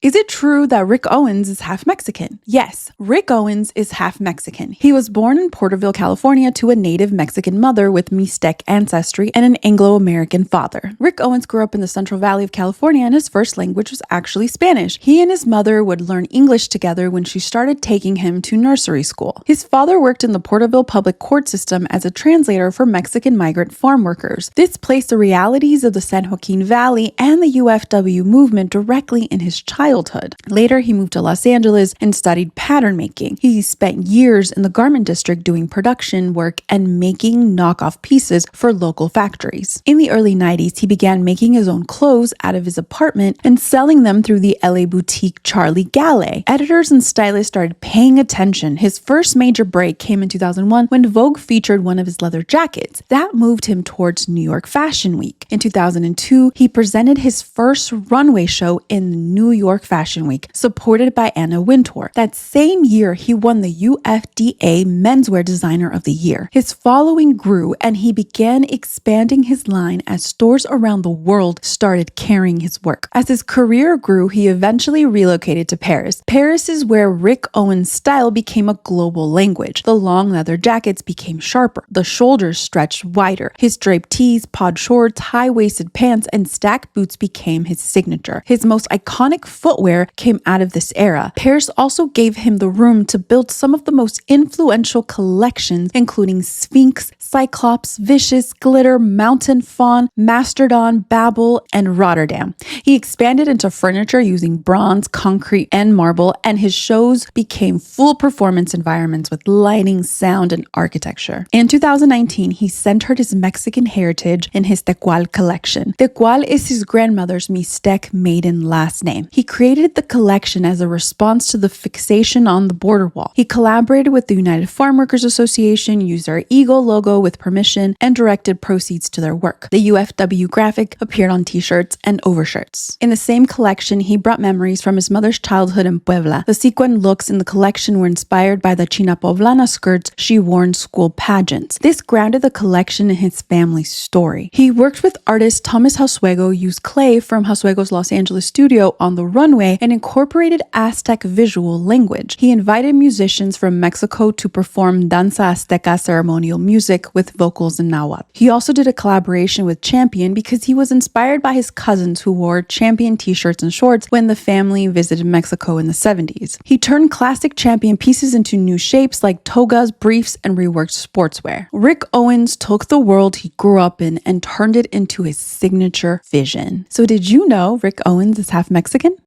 Is it true that Rick Owens is half Mexican? Yes, Rick Owens is half Mexican. He was born in Porterville, California to a native Mexican mother with Mixtec ancestry and an Anglo-American father. Rick Owens grew up in the Central Valley of California and his first language was actually Spanish. He and his mother would learn English together when she started taking him to nursery school. His father worked in the Porterville public court system as a translator for Mexican migrant farm workers. This placed the realities of the San Joaquin Valley and the UFW movement directly in his childhood. Later, he moved to Los Angeles and studied pattern making. He spent years in the garment district doing production work and making knockoff pieces for local factories. In the early 90s, he began making his own clothes out of his apartment and selling them through the LA boutique Charlie Galley. Editors and stylists started paying attention. His first major break came in 2001 when Vogue featured one of his leather jackets. That moved him towards New York Fashion Week. In 2002, he presented his first runway show in New York Fashion Week, supported by Anna Wintour. That same year, he won the UFDA Menswear Designer of the Year. His following grew, and he began expanding his line as stores around the world started carrying his work. As his career grew, he eventually relocated to Paris. Paris is where Rick Owens' style became a global language. The long leather jackets became sharper. The shoulders stretched wider. His draped tees, pod shorts, high-waisted pants, and stacked boots became his signature. His most iconic footwear came out of this era. Paris also gave him the room to build some of the most influential collections, including Sphinx, Cyclops, Vicious, Glitter, Mountain Fawn, Mastodon, Babel, and Rotterdam. He expanded into furniture using bronze, concrete, and marble, and his shows became full performance environments with lighting, sound, and architecture. In 2019, he centered his Mexican heritage in his Tecuatl collection. Tecuatl is his grandmother's Mixtec maiden last name. He created the collection as a response to the fixation on the border wall. He collaborated with the United Farm Workers Association, used their eagle logo with permission, and directed proceeds to their work. The UFW graphic appeared on t-shirts and overshirts. In the same collection, he brought memories from his mother's childhood in Puebla. The sequin looks in the collection were inspired by the China Poblana skirts she wore in school pageants. This grounded the collection in his family's story. He worked with artist Thomas Hausuego, used clay from Hausuego's Los Angeles studio on the runway, and incorporated Aztec visual language. He invited musicians from Mexico to perform Danza Azteca ceremonial music with vocals in Nahuatl. He also did a collaboration with Champion because he was inspired by his cousins who wore Champion t-shirts and shorts when the family visited Mexico in the 70s. He turned classic Champion pieces into new shapes like togas, briefs, and reworked sportswear. Rick Owens took the world he grew up in and turned it into his signature vision. So did you know Rick Owens is half Mexican?